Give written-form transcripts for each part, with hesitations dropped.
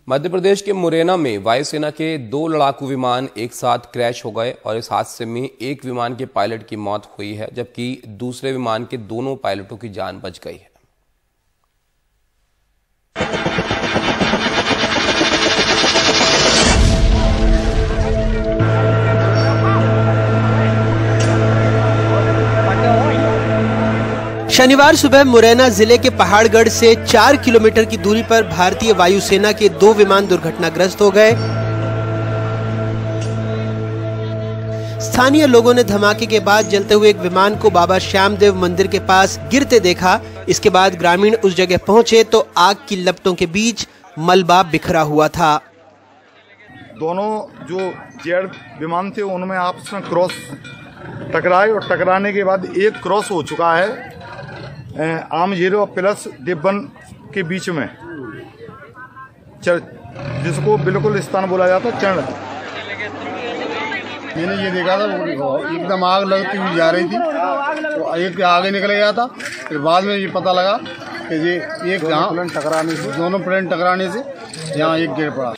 मध्य प्रदेश के मुरैना में वायुसेना के 2 लड़ाकू विमान एक साथ क्रैश हो गए और इस हादसे में एक विमान के पायलट की मौत हुई है, जबकि दूसरे विमान के दोनों पायलटों की जान बच गई है। शनिवार सुबह मुरैना जिले के पहाड़गढ़ से 4 किलोमीटर की दूरी पर भारतीय वायुसेना के 2 विमान दुर्घटनाग्रस्त हो गए। स्थानीय लोगों ने धमाके के बाद जलते हुए एक विमान को बाबा श्यामदेव मंदिर के पास गिरते देखा। इसके बाद ग्रामीण उस जगह पहुंचे तो आग की लपटों के बीच मलबा बिखरा हुआ था। दोनों जो जेड विमान थे उनमें आपस में क्रॉस टकराए और टकराने के बाद एक क्रॉस हो चुका है आम 0 प्लस दिब्बन के बीच में, जिसको बिल्कुल स्थान बोला जाता है चरण। मैंने ये देखा था एकदम आग लगती हुई जा रही थी, तो एक आगे निकल गया था। फिर बाद में ये पता लगा कि ये एक दोनों प्लेन टकराने से यहाँ एक गिर पड़ा।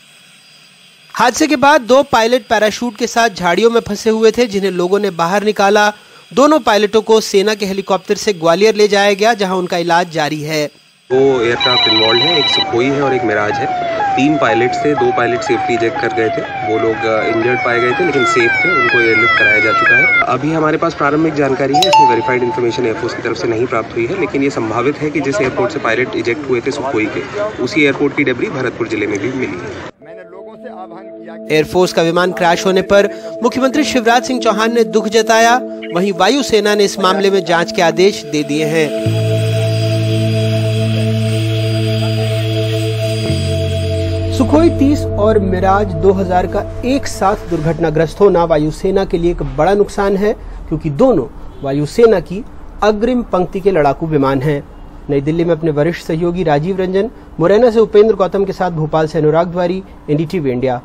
हादसे के बाद 2 पायलट पैराशूट के साथ झाड़ियों में फंसे हुए थे, जिन्हें लोगों ने बाहर निकाला। दोनों पायलटों को सेना के हेलीकॉप्टर से ग्वालियर ले जाया गया, जहां उनका इलाज जारी है। 2 एयरक्राफ्ट इन्वॉल्व हैं, एक सुखोई है और एक मिराज है। 3 पायलट थे, 2 पायलट सेफ्टी इजेक्ट कर गए थे। वो लोग इंजर्ड पाए गए थे लेकिन सेफ थे, उनको एयरलिफ्ट कराया जा चुका है। अभी हमारे पास प्रारंभिक जानकारी है, इसमें वेरीफाइड इन्फॉर्मेशन एयरफोर्स की तरफ से नहीं प्राप्त हुई है, लेकिन ये संभावित है कि जिस एयरपोर्ट से पायलट इजेक्ट हुए थे सुखोई के, उसी एयरपोर्ट की डेब्री भरतपुर जिले में भी मिली है। एयरफोर्स का विमान क्रैश होने पर मुख्यमंत्री शिवराज सिंह चौहान ने दुख जताया। वहीं वायुसेना ने इस मामले में जांच के आदेश दे दिए हैं। सुखोई 30 और मिराज 2000 का एक साथ दुर्घटनाग्रस्त होना वायुसेना के लिए एक बड़ा नुकसान है, क्योंकि दोनों वायुसेना की अग्रिम पंक्ति के लड़ाकू विमान हैं। नई दिल्ली में अपने वरिष्ठ सहयोगी राजीव रंजन, मुरैना से उपेंद्र गौतम के साथ भोपाल से अनुराग द्वारी, एनडीटीवी इंडिया।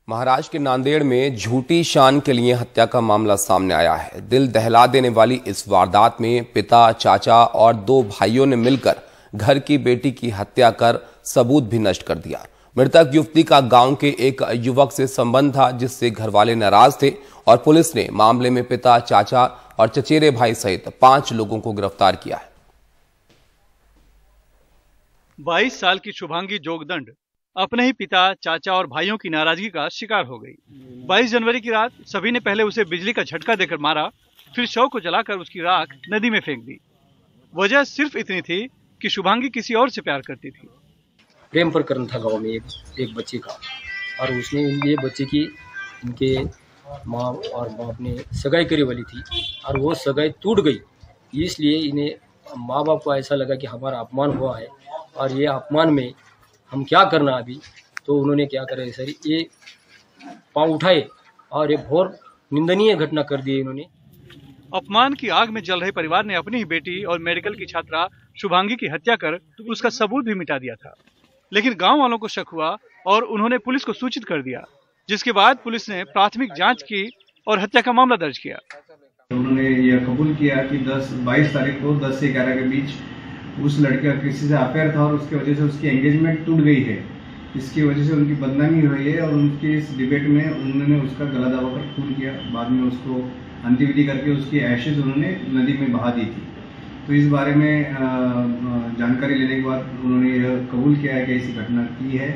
महाराष्ट्र के नांदेड़ में झूठी शान के लिए हत्या का मामला सामने आया है। दिल दहला देने वाली इस वारदात में पिता, चाचा और 2 भाइयों ने मिलकर घर की बेटी की हत्या कर सबूत भी नष्ट कर दिया। मृतक युवती का गांव के एक युवक से संबंध था, जिससे घर वाले नाराज थे और पुलिस ने मामले में पिता, चाचा और चचेरे भाई सहित 5 लोगों को गिरफ्तार किया है। 22 साल की शुभांगी जोगदंड अपने ही पिता, चाचा और भाइयों की नाराजगी का शिकार हो गई। 22 जनवरी की रात सभी ने पहले उसे बिजली का झटका देकर मारा, फिर शव को जलाकर उसकी राख नदी में फेंक दी। वजह सिर्फ इतनी थी कि शुभांगी किसी और से प्यार करती थी। प्रेम प्रकरण था गांव में एक बच्चे का, और उसने ये बच्चे की इनके माँ और बाप ने सगाई करी वाली थी, और वो सगाई टूट गई। इसलिए इन्हें माँ बाप को ऐसा लगा कि हमारा अपमान हुआ है और ये अपमान में हम क्या करना अभी। तो उन्होंने क्या करा सर, ये पाँव उठाए और ये घोर निंदनीय घटना कर दी इन्होंने। अपमान की आग में जल रहे परिवार ने अपनी ही बेटी और मेडिकल की छात्रा शुभांगी की हत्या कर उसका सबूत भी मिटा दिया था। लेकिन गांव वालों को शक हुआ और उन्होंने पुलिस को सूचित कर दिया, जिसके बाद पुलिस ने प्राथमिक जांच की और हत्या का मामला दर्ज किया। उन्होंने ये कबूल किया कि 22 तारीख को 10 से 11 के बीच उस लड़के का किसी से अफेयर था और उसकी वजह से उसकी एंगेजमेंट टूट गई है। इसकी वजह से उनकी बदनामी हुई है और उनके इस डिबेट में उन्होंने उसका गला दबाकर खून किया। बाद में उसको अंत्यविधि करके उसकी एशेज उन्होंने नदी में बहा दी थी। तो इस बारे में जानकारी लेने के बाद उन्होंने यह कबूल किया है कि ऐसी घटना की है।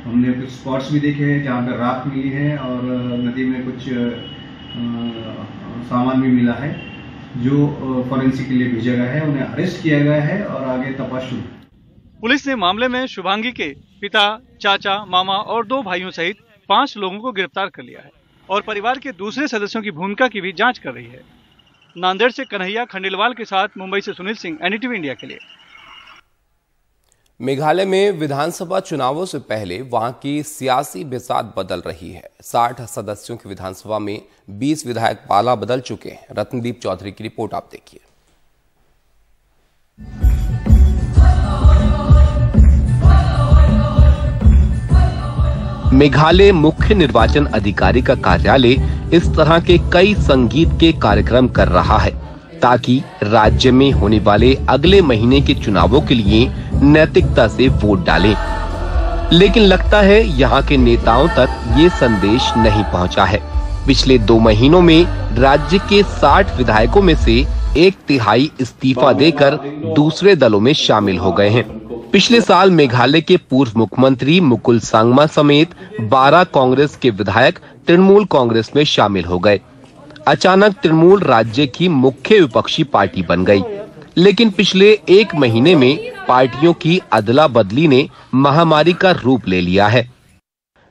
हमने कुछ स्पॉट्स भी देखे हैं जहाँ पर राख मिली है और नदी में कुछ सामान भी मिला है, जो फॉरेंसिक के लिए भेजा गया है। उन्हें अरेस्ट किया गया है और आगे तपास शुरू। पुलिस ने मामले में शुभांगी के पिता, चाचा, मामा और 2 भाइयों सहित 5 लोगों को गिरफ्तार कर लिया है और परिवार के दूसरे सदस्यों की भूमिका की भी जांच कर रही है। नांदेड़ से कन्हैया खंडेलवाल के साथ मुंबई से सुनील सिंह, एनडीटीवी इंडिया के लिए। मेघालय में विधानसभा चुनावों से पहले वहां की सियासी बिसात बदल रही है। 60 सदस्यों की विधानसभा में 20 विधायक पाला बदल चुके हैं। रत्नदीप चौधरी की रिपोर्ट आप देखिए। मेघालय मुख्य निर्वाचन अधिकारी का कार्यालय इस तरह के कई संगीत के कार्यक्रम कर रहा है, ताकि राज्य में होने वाले अगले महीने के चुनावों के लिए नैतिकता से वोट डालें। लेकिन लगता है यहाँ के नेताओं तक ये संदेश नहीं पहुँचा है। पिछले 2 महीनों में राज्य के 60 विधायकों में से 1/3 इस्तीफा देकर दूसरे दलों में शामिल हो गए हैं। पिछले साल मेघालय के पूर्व मुख्यमंत्री मुकुल सांगमा समेत 12 कांग्रेस के विधायक तृणमूल कांग्रेस में शामिल हो गए। अचानक तृणमूल राज्य की मुख्य विपक्षी पार्टी बन गई, लेकिन पिछले 1 महीने में पार्टियों की अदला बदली ने महामारी का रूप ले लिया है।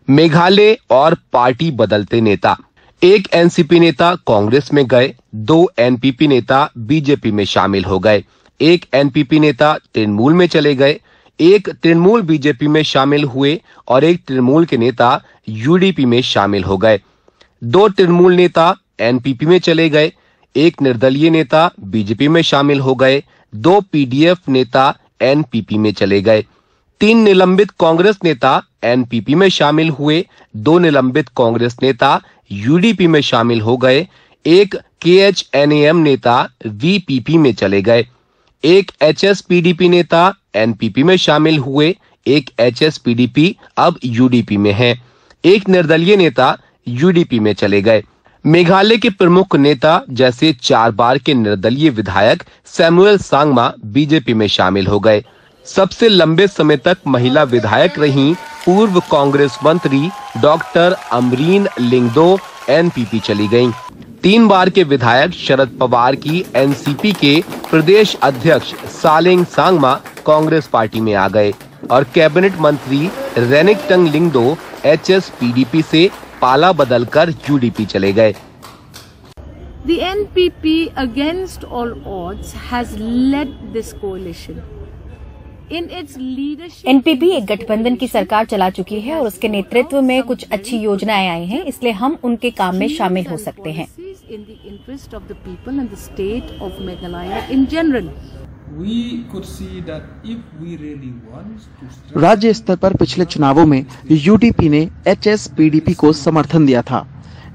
मेघालय और पार्टी बदलते नेता, एक एनसीपी नेता कांग्रेस में गए, 2 एनपीपी नेता बीजेपी में शामिल हो गए, एक एनपीपी नेता तृणमूल में चले गए, एक तृणमूल बीजेपी में शामिल हुए और एक तृणमूल के नेता यूडीपी में शामिल हो गए। 2 तृणमूल नेता एनपीपी में चले गए, एक निर्दलीय नेता बीजेपी में शामिल हो गए, 2 पीडीएफ नेता एनपीपी में चले गए, 3 निलंबित कांग्रेस नेता एनपीपी में शामिल हुए, 2 निलंबित कांग्रेस नेता यूडीपी में शामिल हो गए, एक केएचएनएम नेता वीपीपी में चले गए, एक एचएसपीडीपी नेता एनपीपी में शामिल हुए, एक एचएसपीडीपी अब यूडीपी में है, एक निर्दलीय नेता यूडीपी में चले गए। मेघालय के प्रमुख नेता जैसे 4 बार के निर्दलीय विधायक सैमुअल सांगमा बीजेपी में शामिल हो गए। सबसे लंबे समय तक महिला विधायक रहीं पूर्व कांग्रेस मंत्री डॉक्टर अमरीन लिंगदो एनपीपी चली गईं। 3 बार के विधायक शरद पवार की एनसीपी के प्रदेश अध्यक्ष सालेंग सांगमा कांग्रेस पार्टी में आ गए और कैबिनेट मंत्री रेनिंगटन लिंगदो एचएसपीडीपी से पाला बदलकर यूडीपी चले गए। The NPP against all odds has led this coalition. NPP एक गठबंधन की सरकार चला चुकी है और उसके नेतृत्व में कुछ अच्छी योजनाएं आई हैं, इसलिए हम उनके काम में शामिल हो सकते हैं। राज्य स्तर पर पिछले चुनावों में यूडीपी ने एचएसपीडीपी को समर्थन दिया था,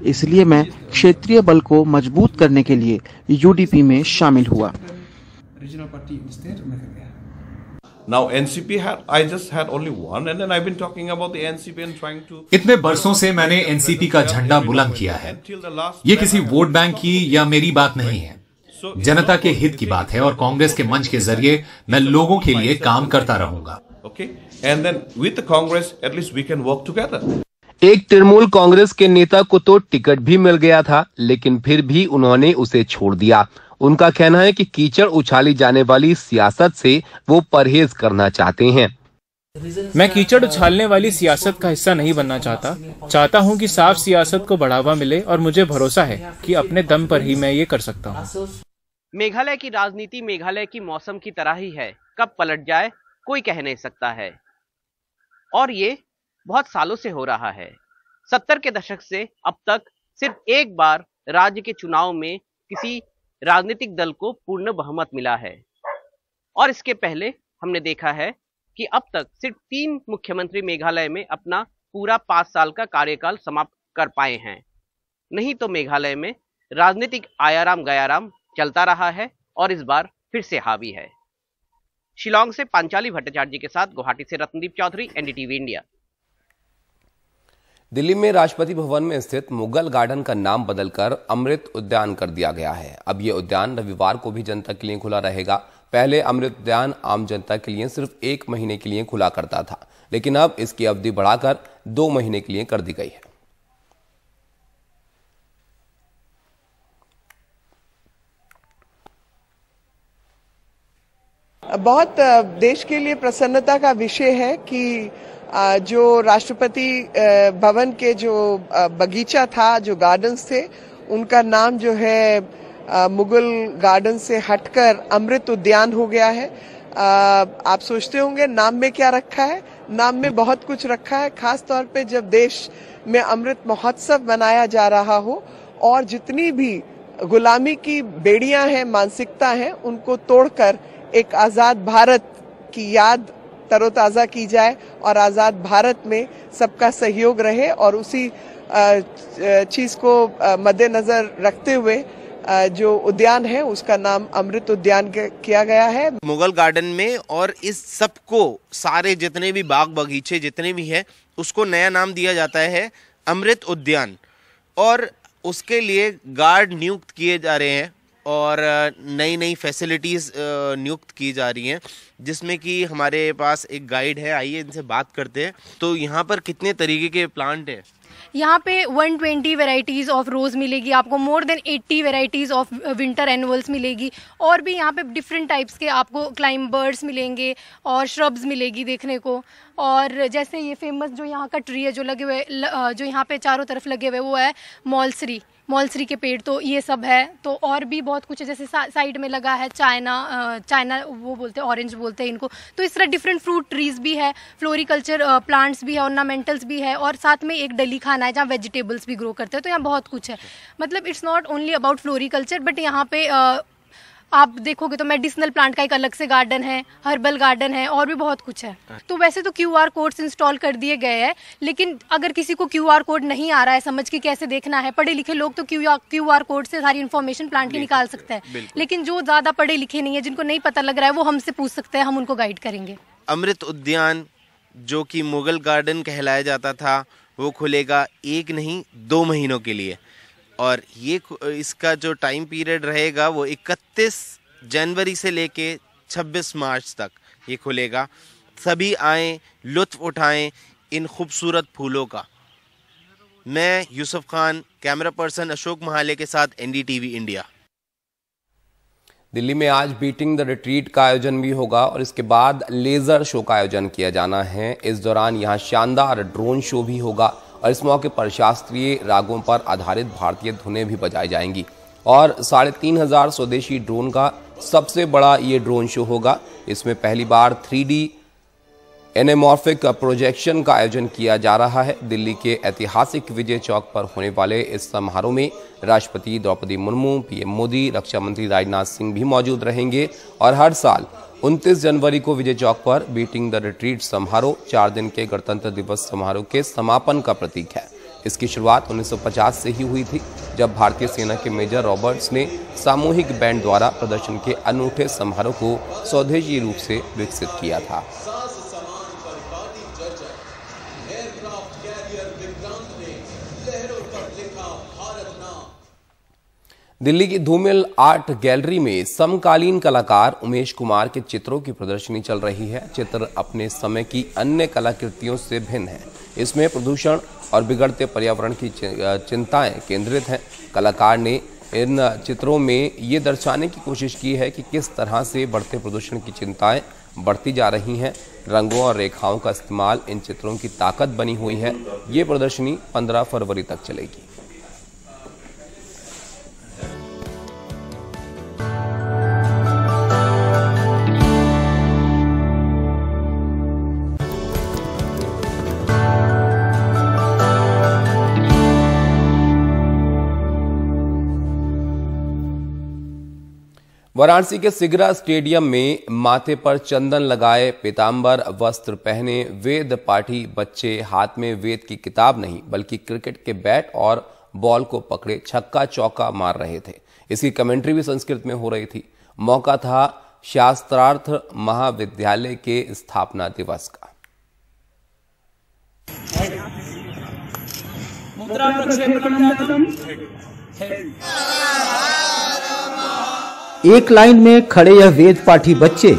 इसलिए मैं क्षेत्रीय बल को मजबूत करने के लिए यूडीपी में शामिल हुआ। Now NCP I just had only one, and then I've been talking about the NCP and trying to. इतने बरसों से मैंने एनसीपी का झंडा बुलंद किया है। ये किसी वोट बैंक की या मेरी बात नहीं है, जनता के हित की बात है और कांग्रेस के मंच के जरिए मैं लोगों के लिए काम करता रहूंगा। Okay, and then with the Congress, at least we can work together. एक तृणमूल कांग्रेस के नेता को तो टिकट भी मिल गया था, लेकिन फिर भी उन्होंने उसे छोड़ दिया। उनका कहना है कि कीचड़ उछाली जाने वाली सियासत से वो परहेज करना चाहते हैं। मैं कीचड़ उछालने वाली सियासत का हिस्सा नहीं बनना चाहता हूं कि साफ सियासत को बढ़ावा मिले और मुझे भरोसा है कि अपने दम पर ही मैं ये कर सकता हूं। मेघालय की राजनीति मेघालय की मौसम की तरह ही है, कब पलट जाए कोई कह नहीं सकता है, और ये बहुत सालों से हो रहा है। 70 के दशक से अब तक सिर्फ एक बार राज्य के चुनाव में किसी राजनीतिक दल को पूर्ण बहुमत मिला है, और इसके पहले हमने देखा है कि अब तक सिर्फ 3 मुख्यमंत्री मेघालय में अपना पूरा 5 साल का कार्यकाल समाप्त कर पाए हैं। नहीं तो मेघालय में राजनीतिक आयाराम गयाराम चलता रहा है और इस बार फिर से हावी है। शिलोंग से पांचाली भट्टाचार्य जी के साथ गुवाहाटी से रत्नदीप चौधरी, एनडीटीवी इंडिया। दिल्ली में राष्ट्रपति भवन में स्थित मुगल गार्डन का नाम बदलकर अमृत उद्यान कर दिया गया है। अब ये उद्यान रविवार को भी जनता के लिए खुला रहेगा। पहले अमृत उद्यान आम जनता के लिए सिर्फ 1 महीने के लिए खुला करता था, लेकिन अब इसकी अवधि बढ़ाकर 2 महीने के लिए कर दी गई है। बहुत देश के लिए प्रसन्नता का विषय है कि जो राष्ट्रपति भवन के जो बगीचा था, जो गार्डन्स थे, उनका नाम जो है मुगल गार्डन से हटकर अमृत उद्यान हो गया है। आप सोचते होंगे नाम में क्या रखा है? नाम में बहुत कुछ रखा है, खास तौर पे जब देश में अमृत महोत्सव मनाया जा रहा हो और जितनी भी गुलामी की बेड़ियां हैं, मानसिकता है, उनको तोड़कर एक आजाद भारत की याद तरोताजा की जाए और आजाद भारत में सबका सहयोग रहे, और उसी चीज को मद्देनजर रखते हुए जो उद्यान है उसका नाम अमृत उद्यान किया गया है मुगल गार्डन में। और इस सबको, सारे जितने भी बाग बगीचे जितने भी हैं, उसको नया नाम दिया जाता है अमृत उद्यान। और उसके लिए गार्ड नियुक्त किए जा रहे हैं और नई नई फैसिलिटीज़ नियुक्त की जा रही हैं, जिसमें कि हमारे पास एक गाइड है, आइए इनसे बात करते हैं। तो यहाँ पर कितने तरीके के प्लांट हैं? यहाँ पे 120 वेराइटीज़ ऑफ रोज़ मिलेगी आपको, more than 80 varieties of winter annuals मिलेगी, और भी यहाँ पे डिफरेंट टाइप्स के आपको क्लाइंबर्स मिलेंगे और श्रब्स मिलेगी देखने को। और जैसे ये फेमस जो यहाँ का ट्री है जो लगे हुए, जो यहाँ पे चारों तरफ लगे हुए, वो है मॉलसरी के पेड़, तो ये सब है। तो और भी बहुत कुछ है, जैसे साइड में लगा है चाइना वो बोलते हैं, ऑरेंज बोलते हैं इनको। तो इस तरह डिफरेंट फ्रूट ट्रीज भी है, फ्लोरिकल्चर प्लांट्स भी है, ऑर्नामेंटल्स भी है, और साथ में एक डली खाना है जहाँ वेजिटेबल्स भी ग्रो करते हैं। तो यहाँ बहुत कुछ है, मतलब it's not only about floriculture, but यहाँ पे आप देखोगे तो मेडिसिनल प्लांट का एक अलग से गार्डन है, हर्बल गार्डन है, और भी बहुत कुछ है। तो वैसे तो QR कोड्स इंस्टॉल कर दिए गए हैं, लेकिन अगर किसी को QR कोड नहीं आ रहा है समझ के कैसे देखना है, पढ़े लिखे लोग तो QR कोड से सारी इन्फॉर्मेशन प्लांट की निकाल सकते हैं, लेकिन जो ज़्यादा पढ़े लिखे नहीं है, जिनको नहीं पता लग रहा है, वो हमसे पूछ सकते हैं, हम उनको गाइड करेंगे। अमृत उद्यान जो कि मुगल गार्डन कहलाया जाता था, वो खुलेगा 1 नहीं 2 महीनों के लिए, और ये इसका जो टाइम पीरियड रहेगा वो 31 जनवरी से लेके 26 मार्च तक ये खुलेगा। सभी आएँ, लुत्फ उठाएं इन खूबसूरत फूलों का। मैं यूसुफ खान, कैमरा पर्सन अशोक महाले के साथ NDTV इंडिया। दिल्ली में आज बीटिंग द रिट्रीट का आयोजन भी होगा और इसके बाद लेजर शो का आयोजन किया जाना है। इस दौरान यहाँ शानदार ड्रोन शो भी होगा और इस मौके पर शास्त्रीय रागों पर आधारित भारतीय धुनें भी बजाई जाएंगी। और 3500 स्वदेशी ड्रोन का सबसे बड़ा ये ड्रोन शो होगा। इसमें पहली बार 3D एनेमॉर्फिक प्रोजेक्शन का आयोजन किया जा रहा है। दिल्ली के ऐतिहासिक विजय चौक पर होने वाले इस समारोह में राष्ट्रपति द्रौपदी मुर्मू, PM मोदी, रक्षा मंत्री राजनाथ सिंह भी मौजूद रहेंगे। और हर साल 29 जनवरी को विजय चौक पर बीटिंग द रिट्रीट समारोह 4 दिन के गणतंत्र दिवस समारोह के समापन का प्रतीक है। इसकी शुरुआत 1950 से ही हुई थी, जब भारतीय सेना के मेजर रॉबर्ट्स ने सामूहिक बैंड द्वारा प्रदर्शन के अनूठे समारोह को स्वदेशी रूप से विकसित किया था। दिल्ली की धूमिल आर्ट गैलरी में समकालीन कलाकार उमेश कुमार के चित्रों की प्रदर्शनी चल रही है। चित्र अपने समय की अन्य कलाकृतियों से भिन्न है। इसमें प्रदूषण और बिगड़ते पर्यावरण की चिंताएं केंद्रित हैं। कलाकार ने इन चित्रों में ये दर्शाने की कोशिश की है कि किस तरह से बढ़ते प्रदूषण की चिंताएं बढ़ती जा रही हैं। रंगों और रेखाओं का इस्तेमाल इन चित्रों की ताकत बनी हुई है। ये प्रदर्शनी 15 फरवरी तक चलेगी। वाराणसी के सिगरा स्टेडियम में माथे पर चंदन लगाए, पीतांबर वस्त्र पहने वेद पाठी बच्चे हाथ में वेद की किताब नहीं बल्कि क्रिकेट के बैट और बॉल को पकड़े छक्का चौका मार रहे थे। इसकी कमेंट्री भी संस्कृत में हो रही थी। मौका था शास्त्रार्थ महाविद्यालय के स्थापना दिवस का। एक लाइन में खड़े यह वेद पाठी बच्चे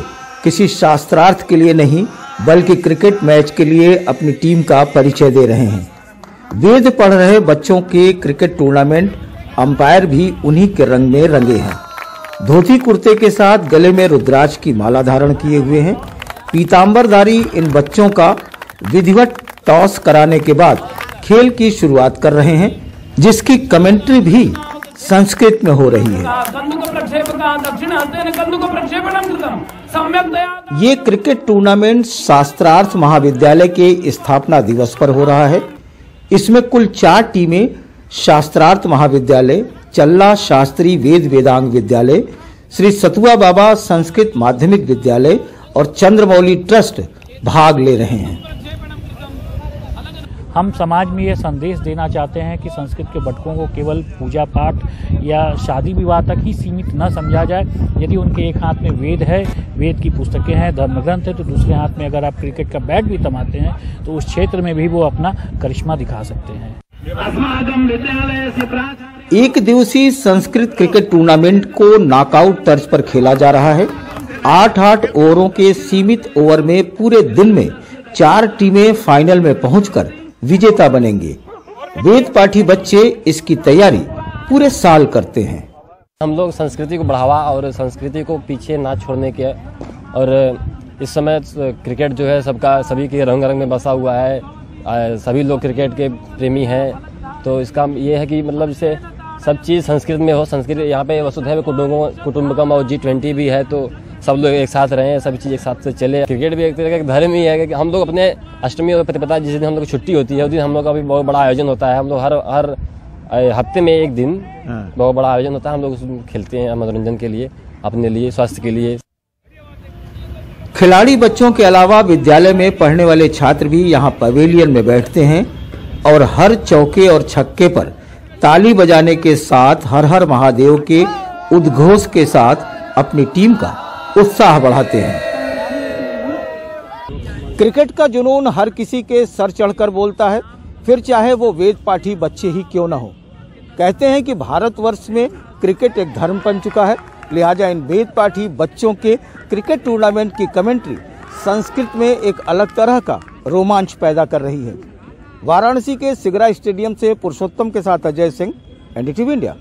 किसी शास्त्रार्थ के लिए नहीं बल्कि क्रिकेट मैच के लिए अपनी टीम का परिचय दे रहे हैं। वेद पढ़ रहे बच्चों के क्रिकेट टूर्नामेंट अंपायर भी उन्हीं के रंग में रंगे हैं। धोती कुर्ते के साथ गले में रुद्राक्ष की माला धारण किए हुए हैं। पीतांबरधारी इन बच्चों का विधिवत टॉस कराने के बाद खेल की शुरुआत कर रहे हैं, जिसकी कमेंट्री भी संस्कृत में हो रही है। ये क्रिकेट टूर्नामेंट शास्त्रार्थ महाविद्यालय के स्थापना दिवस पर हो रहा है। इसमें कुल 4 टीमें शास्त्रार्थ महाविद्यालय, चल्ला शास्त्री वेद वेदांग विद्यालय, श्री सतुआ बाबा संस्कृत माध्यमिक विद्यालय और चंद्रमौली ट्रस्ट भाग ले रहे हैं। हम समाज में ये संदेश देना चाहते हैं कि संस्कृत के बटकों को केवल पूजा पाठ या शादी विवाह तक ही सीमित न समझा जाए। यदि उनके एक हाथ में वेद है, वेद की पुस्तकें हैं, धर्म ग्रंथ है, तो दूसरे हाथ में अगर आप क्रिकेट का बैट भी थमाते हैं तो उस क्षेत्र में भी वो अपना करिश्मा दिखा सकते हैं। एक दिवसीय संस्कृत क्रिकेट टूर्नामेंट को नॉकआउट तर्ज पर खेला जा रहा है। 8-8 ओवरों के सीमित ओवर में पूरे दिन में 4 टीमें फाइनल में पहुंचकर विजेता बनेंगे। वेद पाठी बच्चे इसकी तैयारी पूरे साल करते हैं। हम लोग संस्कृति को बढ़ावा और संस्कृति को पीछे ना छोड़ने के, और इस समय क्रिकेट जो है सभी के रंग रंग में बसा हुआ है। सभी लोग क्रिकेट के प्रेमी हैं, तो इसका ये है कि मतलब जैसे सब चीज़ संस्कृत में हो। संस्कृत यहाँ पे वसुधैव कुटुंबकम और G20 भी है, तो सब लोग एक साथ रहें, सभी चीज़ एक साथ से चले। क्रिकेट भी एक तरह का धर्म ही है कि हम लोग अपने अष्टमी और प्रतिपदा जिस दिन हम लोग की छुट्टी होती है उस दिन हम लोग का भी बहुत बड़ा आयोजन होता है। हम लोग हर हफ्ते में एक दिन बहुत बड़ा आयोजन होता है। हम लोग उसमें खेलते हैं मनोरंजन के लिए, अपने लिए, स्वास्थ्य के लिए। खिलाड़ी बच्चों के अलावा विद्यालय में पढ़ने वाले छात्र भी यहाँ पवेलियन में बैठते हैं और हर चौके और छक्के पर ताली बजाने के साथ हर हर महादेव के उद्घोष के साथ अपनी टीम का उत्साह बढ़ाते हैं। क्रिकेट का जुनून हर किसी के सर चढ़कर बोलता है, फिर चाहे वो वेद पाठी बच्चे ही क्यों न हो। कहते हैं कि भारतवर्ष में क्रिकेट एक धर्म बन चुका है, लिहाजा इन वेद पाठी बच्चों के क्रिकेट टूर्नामेंट की कमेंट्री संस्कृत में एक अलग तरह का रोमांच पैदा कर रही है। वाराणसी के सिगरा स्टेडियम से पुरुषोत्तम के साथ अजय सिंह, NDTV इंडिया।